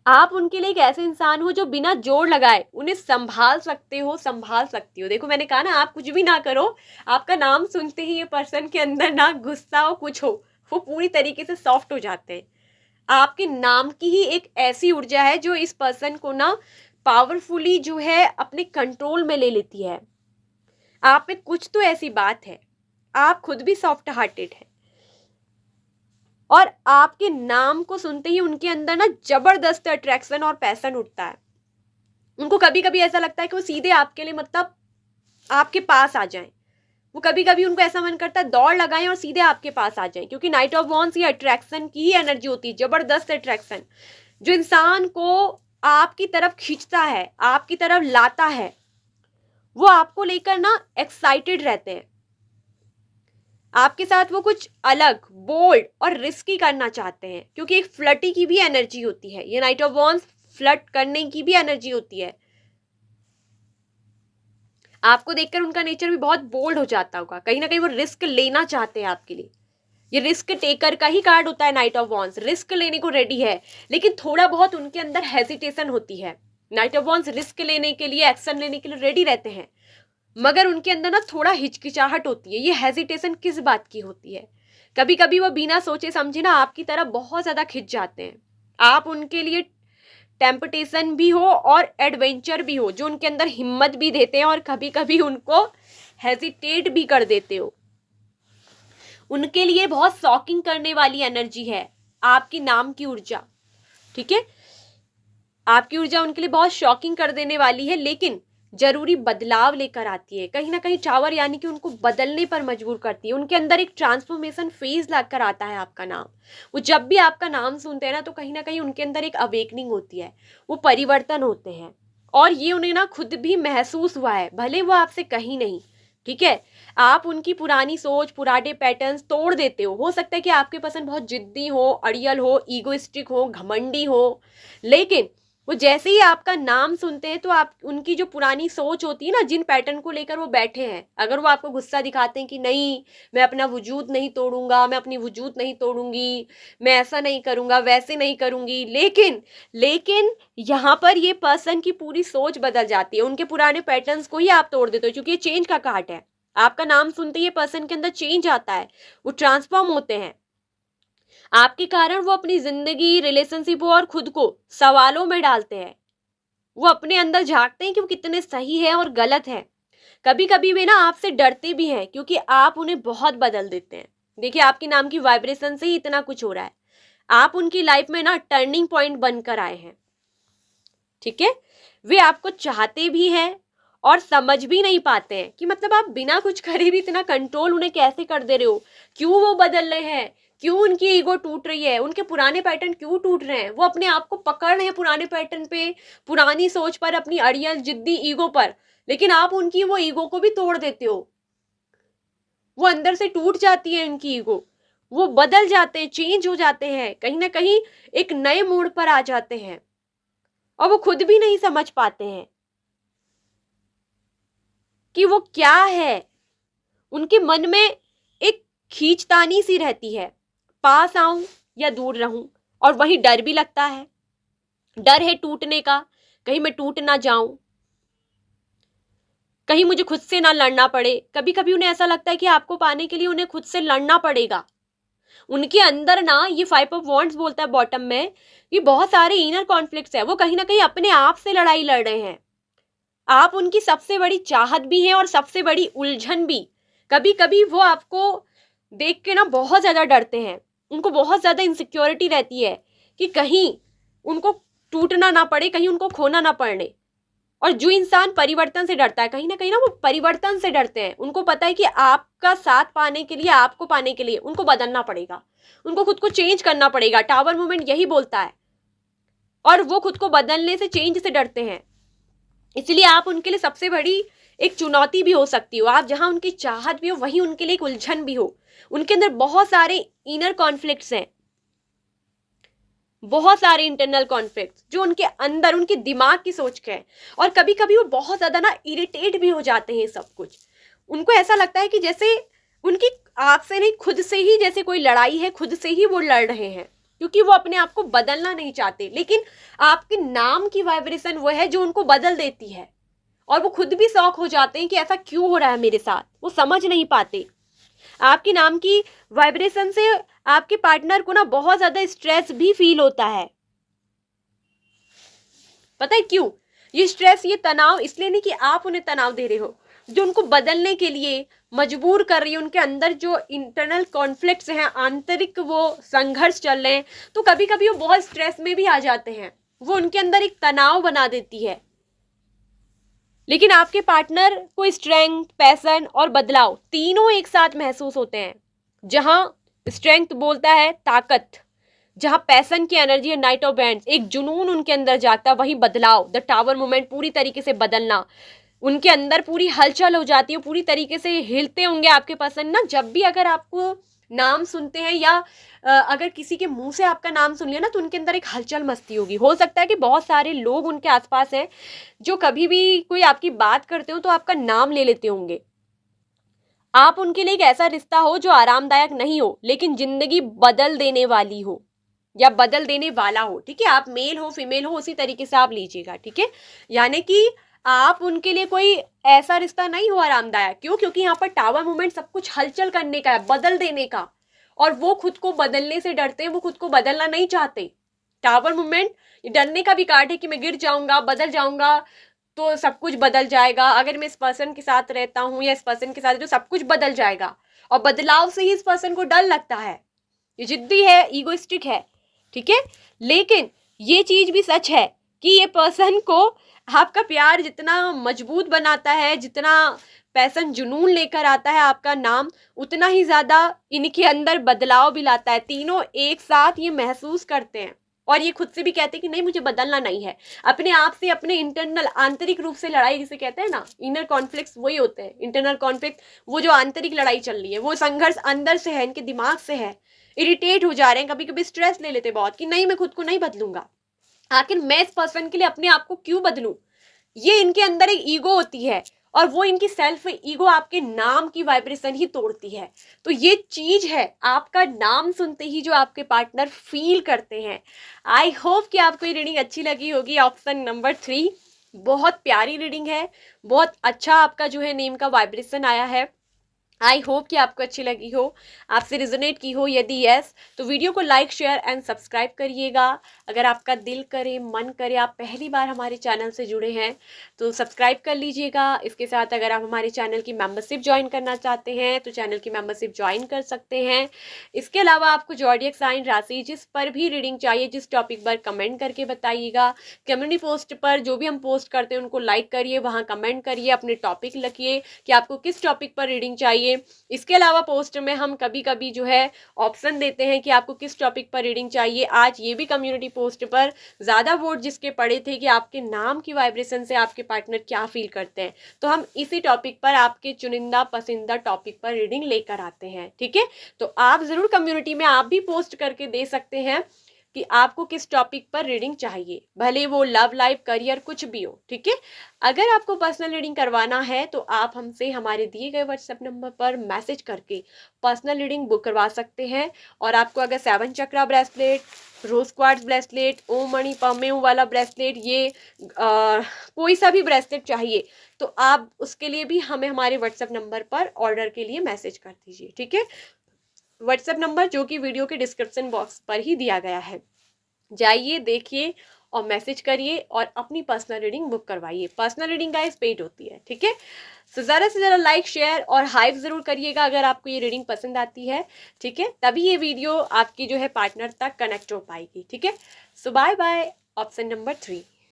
आप उनके लिए एक ऐसे इंसान हो जो बिना जोर लगाए उन्हें संभाल सकते हो, संभाल सकती हो। देखो मैंने कहा ना, आप कुछ भी ना करो, आपका नाम सुनते ही ये पर्सन के अंदर ना गुस्सा हो कुछ हो, वो पूरी तरीके से सॉफ्ट हो जाते हैं। आपके नाम की ही एक ऐसी ऊर्जा है जो इस पर्सन को ना पावरफुली जो है अपने कंट्रोल में ले लेती है। आप में कुछ तो ऐसी बात है, आप खुद भी सॉफ्ट हार्टेड है, और आपके नाम को सुनते ही उनके अंदर ना जबरदस्त अट्रैक्शन और पैशन उठता है। उनको कभी कभी ऐसा लगता है कि वो सीधे आपके लिए मतलब आपके पास आ जाएं। वो कभी कभी उनको ऐसा मन करता है दौड़ लगाएं और सीधे आपके पास आ जाएं, क्योंकि नाइट ऑफ वॉन्ड्स ये अट्रैक्शन की ही एनर्जी होती है, जबरदस्त अट्रैक्शन जो इंसान को आपकी तरफ खींचता है, आपकी तरफ लाता है। वो आपको लेकर ना एक्साइटेड रहते हैं, आपके साथ वो कुछ अलग, बोल्ड और रिस्की करना चाहते हैं, क्योंकि एक फ्लर्टी की भी एनर्जी होती है ये नाइट ऑफ वॉन्ड्स, फ्लर्ट करने की भी एनर्जी होती है। आपको देखकर उनका नेचर भी बहुत बोल्ड हो जाता होगा, कहीं ना कहीं वो रिस्क लेना चाहते हैं आपके लिए। ये रिस्क टेकर का ही कार्ड होता है नाइट ऑफ वॉन्ड्स, रिस्क लेने को रेडी है, लेकिन थोड़ा बहुत उनके अंदर हेजिटेशन होती है। नाइट ऑफ वॉन्ड्स रिस्क लेने के लिए, एक्शन लेने के लिए रेडी रहते हैं, मगर उनके अंदर ना थोड़ा हिचकिचाहट होती है। ये हेजिटेशन किस बात की होती है, कभी कभी वो बिना सोचे समझे ना आपकी तरफ बहुत ज्यादा खिंच जाते हैं। आप उनके लिए टेम्पटेशन भी हो और एडवेंचर भी हो, जो उनके अंदर हिम्मत भी देते हैं और कभी कभी उनको हेजिटेट भी कर देते हो। उनके लिए बहुत शॉकिंग करने वाली एनर्जी है आपकी नाम की ऊर्जा, ठीक है। आपकी ऊर्जा उनके लिए बहुत शॉकिंग कर देने वाली है, लेकिन जरूरी बदलाव लेकर आती है। कहीं ना कहीं टावर यानी कि उनको बदलने पर मजबूर करती है। उनके अंदर एक ट्रांसफॉर्मेशन फेज लाकर आता है आपका नाम। वो जब भी आपका नाम सुनते हैं ना, तो कहीं ना कहीं उनके अंदर एक अवेकनिंग होती है, वो परिवर्तन होते हैं, और ये उन्हें ना खुद भी महसूस हुआ है, भले वो आपसे कहीं नहीं, ठीक है। आप उनकी पुरानी सोच, पुराने पैटर्न्स तोड़ देते हो सकता है कि आपके पसंद बहुत जिद्दी हो, अड़ियल हो, ईगोइस्टिक हो, घमंडी हो, लेकिन वो जैसे ही आपका नाम सुनते हैं तो आप उनकी जो पुरानी सोच होती है ना, जिन पैटर्न को लेकर वो बैठे हैं, अगर वो आपको गुस्सा दिखाते हैं कि नहीं मैं अपना वजूद नहीं तोड़ूंगा, मैं अपनी वजूद नहीं तोड़ूंगी, मैं ऐसा नहीं करूंगा, वैसे नहीं करूंगी, लेकिन लेकिन यहाँ पर ये पर्सन की पूरी सोच बदल जाती है। उनके पुराने पैटर्न्स को ही आप तोड़ देते हो, क्योंकि ये चेंज का कार्ड है। आपका नाम सुनते ही ये पर्सन के अंदर चेंज आता है, वो ट्रांसफॉर्म होते हैं। आपके कारण वो अपनी जिंदगी, रिलेशनशिप और खुद को सवालों में डालते हैं। वो अपने अंदर झांकते हैं कि वो कितने सही है और गलत है। कभी कभी वे ना आपसे डरते भी हैं, क्योंकि आप उन्हें बहुत बदल देते हैं। देखिए आपके नाम की वाइब्रेशन से ही इतना कुछ हो रहा है। आप उनकी लाइफ में ना टर्निंग पॉइंट बनकर आए हैं, ठीक है। वे आपको चाहते भी हैं और समझ भी नहीं पाते हैं कि मतलब आप बिना कुछ करे भी इतना कंट्रोल उन्हें कैसे कर दे रहे हो, क्यों वो बदल रहे हैं, क्यों उनकी ईगो टूट रही है, उनके पुराने पैटर्न क्यों टूट रहे हैं। वो अपने आप को पकड़ रहे हैं पुराने पैटर्न पे, पुरानी सोच पर, अपनी अड़ियल जिद्दी ईगो पर, लेकिन आप उनकी वो ईगो को भी तोड़ देते हो। वो अंदर से टूट जाती है उनकी ईगो, वो बदल जाते हैं, चेंज हो जाते हैं, कहीं ना कहीं एक नए मोड़ पर आ जाते हैं, और वो खुद भी नहीं समझ पाते हैं कि वो क्या है। उनके मन में एक खींचतानी सी रहती है, पास आऊं या दूर रहूं, और वहीं डर भी लगता है, डर है टूटने का, कहीं मैं टूट ना जाऊं। कहीं मुझे खुद से ना लड़ना पड़े। कभी कभी उन्हें ऐसा लगता है कि आपको पाने के लिए उन्हें खुद से लड़ना पड़ेगा। उनके अंदर ना ये 5 ऑफ वॉन्ड्स बोलता है बॉटम में, ये बहुत सारे इनर कॉन्फ्लिक्ट्स है। वो कहीं ना कहीं अपने आप से लड़ाई लड़ रहे हैं। आप उनकी सबसे बड़ी चाहत भी हैं और सबसे बड़ी उलझन भी। कभी कभी वो आपको देख के ना बहुत ज्यादा डरते हैं। उनको बहुत ज्यादा इनसिक्योरिटी रहती है कि कहीं उनको टूटना ना पड़े, कहीं उनको खोना ना पड़े। और जो इंसान परिवर्तन से डरता है, कहीं ना वो परिवर्तन से डरते हैं। उनको पता है कि आपका साथ पाने के लिए, आपको पाने के लिए उनको बदलना पड़ेगा, उनको खुद को चेंज करना पड़ेगा। टावर मूवमेंट यही बोलता है। और वो खुद को बदलने से, चेंज से डरते हैं। इसलिए आप उनके लिए सबसे बड़ी एक चुनौती भी हो सकती हो। आप जहां उनकी चाहत भी हो, वहीं उनके लिए एक उलझन भी हो। उनके अंदर बहुत सारे इनर कॉन्फ्लिक्ट्स हैं, बहुत सारे इंटरनल कॉन्फ्लिक्ट्स जो उनके अंदर, उनके दिमाग की सोच के हैं। और कभी कभी वो बहुत ज्यादा ना इरिटेट भी हो जाते हैं सब कुछ। उनको ऐसा लगता है कि जैसे उनकी आपसे नहीं, खुद से ही जैसे कोई लड़ाई है, खुद से ही वो लड़ रहे हैं, क्योंकि वो अपने आप को बदलना नहीं चाहते। लेकिन आपके नाम की वाइब्रेशन वो है जो उनको बदल देती है। और वो खुद भी शॉक हो जाते हैं कि ऐसा क्यों हो रहा है मेरे साथ, वो समझ नहीं पाते। आपके नाम की वाइब्रेशन से आपके पार्टनर को ना बहुत ज्यादा स्ट्रेस भी फील होता है। पता है क्यों? ये स्ट्रेस, ये तनाव इसलिए नहीं कि आप उन्हें तनाव दे रहे हो, जो उनको बदलने के लिए मजबूर कर रही है। उनके अंदर जो इंटरनल कॉन्फ्लिक्ट्स हैं, आंतरिक वो संघर्ष चल रहे हैं, तो कभी कभी वो बहुत स्ट्रेस में भी आ जाते हैं। वो उनके अंदर एक तनाव बना देती है। लेकिन आपके पार्टनर को स्ट्रेंथ, पैशन और बदलाव तीनों एक साथ महसूस होते हैं। जहां स्ट्रेंथ बोलता है ताकत, जहां पैशन की एनर्जी है, नाइट ऑफ बैंड्स, एक जुनून उनके अंदर जागता है। वही बदलाव, द टावर मूवमेंट, पूरी तरीके से बदलना। उनके अंदर पूरी हलचल हो जाती है, पूरी तरीके से हिलते होंगे आपके पसंद ना। जब भी अगर आपको नाम सुनते हैं या अगर किसी के मुंह से आपका नाम सुन लिया ना, तो उनके अंदर एक हलचल मस्ती होगी। हो सकता है कि बहुत सारे लोग उनके आसपास हैं जो कभी भी कोई आपकी बात करते हो तो आपका नाम ले लेते होंगे। आप उनके लिए एक ऐसा रिश्ता हो जो आरामदायक नहीं हो, लेकिन जिंदगी बदल देने वाली हो या बदल देने वाला हो। ठीक है, आप मेल हो फीमेल हो, उसी तरीके से आप लीजिएगा। ठीक है, यानी कि आप उनके लिए कोई ऐसा रिश्ता नहीं हो आरामदायक। क्यों? क्योंकि यहाँ पर टावर मूवमेंट सब कुछ हलचल करने का है, बदल देने का। और वो खुद को बदलने से डरते हैं, वो खुद को बदलना नहीं चाहते। टावर मूवमेंट डरने का भी कार्ड है कि मैं गिर जाऊंगा, बदल जाऊंगा तो सब कुछ बदल जाएगा। अगर मैं इस पर्सन के साथ रहता हूँ या इस पर्सन के साथ तो सब कुछ बदल जाएगा। और बदलाव से ही इस पर्सन को डर लगता है। ये जिद्दी है, ईगोइस्टिक है। ठीक है, लेकिन ये चीज भी सच है कि ये पर्सन को आपका प्यार जितना मजबूत बनाता है, जितना पैशन जुनून लेकर आता है आपका नाम, उतना ही ज्यादा इनके अंदर बदलाव भी लाता है। तीनों एक साथ ये महसूस करते हैं और ये खुद से भी कहते हैं कि नहीं, मुझे बदलना नहीं है। अपने आप से, अपने इंटरनल आंतरिक रूप से लड़ाई जिसे कहते हैं ना, इनर कॉन्फ्लिक्ट्स वही होते हैं। इंटरनल कॉन्फ्लिक्ट, वो जो आंतरिक लड़ाई चल रही है, वो संघर्ष अंदर से है, इनके दिमाग से है। इरिटेट हो जा रहे हैं, कभी कभी स्ट्रेस ले लेते बहुत कि नहीं, मैं खुद को नहीं बदलूंगा, आखिर मैं इस पर्सन के लिए अपने आप को क्यों बदलूं। ये इनके अंदर एक ईगो होती है और वो इनकी सेल्फ ईगो आपके नाम की वाइब्रेशन ही तोड़ती है। तो ये चीज है आपका नाम सुनते ही जो आपके पार्टनर फील करते हैं। आई होप कि आपको ये रीडिंग अच्छी लगी होगी। ऑप्शन नंबर 3 बहुत प्यारी रीडिंग है, बहुत अच्छा आपका जो है नेम का वाइब्रेशन आया है। आई होप कि आपको अच्छी लगी हो, आपसे रिजोनेट की हो। यदि यस, तो वीडियो को लाइक, शेयर एंड सब्सक्राइब करिएगा। अगर आपका दिल करे, मन करे, आप पहली बार हमारे चैनल से जुड़े हैं तो सब्सक्राइब कर लीजिएगा। इसके साथ अगर आप हमारे चैनल की मेंबरशिप ज्वाइन करना चाहते हैं तो चैनल की मेंबरशिप ज्वाइन कर सकते हैं। इसके अलावा आपको जॉडियक साइन, राशि, जिस पर भी रीडिंग चाहिए, जिस टॉपिक पर, कमेंट करके बताइएगा। कम्युनिटी पोस्ट पर जो भी हम पोस्ट करते हैं उनको लाइक करिए, वहाँ कमेंट करिए, अपने टॉपिक लिखिए कि आपको किस टॉपिक पर रीडिंग चाहिए। इसके अलावा पोस्ट में हम कभी कभी जो है ऑप्शन देते हैं कि आपको किस टॉपिक पर रीडिंग चाहिए। आज ये भी कम्युनिटी पोस्ट पर ज्यादा वोट जिसके पड़े थे कि आपके नाम की वाइब्रेशन से आपके पार्टनर क्या फील करते हैं, तो हम इसी टॉपिक पर, आपके चुनिंदा पसंदीदा टॉपिक पर रीडिंग लेकर आते हैं। ठीक है, तो आप जरूर कम्युनिटी में आप भी पोस्ट करके दे सकते हैं। कि आपको किस टॉपिक पर रीडिंग चाहिए, भले वो लव लाइफ करियर कुछ भी हो, ठीक है। अगर आपको पर्सनल रीडिंग करवाना है तो आप हमसे हमारे दिए गए व्हाट्सएप नंबर पर मैसेज करके पर्सनल रीडिंग बुक करवा सकते हैं। और आपको अगर 7 चक्रा ब्रेसलेट, रोज क्वार्ट्ज ब्रेसलेट, ओम मणि पमेऊ वाला ब्रेसलेट, ये कोई सा भी ब्रेसलेट चाहिए तो आप उसके लिए भी हमें हमारे व्हाट्सएप नंबर पर ऑर्डर के लिए मैसेज कर दीजिए, ठीक है। व्हाट्सएप नंबर जो कि वीडियो के डिस्क्रिप्शन बॉक्स पर ही दिया गया है, जाइए देखिए और मैसेज करिए और अपनी पर्सनल रीडिंग बुक करवाइए। पर्सनल रीडिंग गाइस पेड होती है, ठीक है। सो ज़्यादा से ज़्यादा लाइक शेयर और हाइप ज़रूर करिएगा अगर आपको ये रीडिंग पसंद आती है, ठीक है। तभी ये वीडियो आपकी जो है पार्टनर तक कनेक्ट हो पाएगी, ठीक है। सो बाय बाय, ऑप्शन नंबर 3।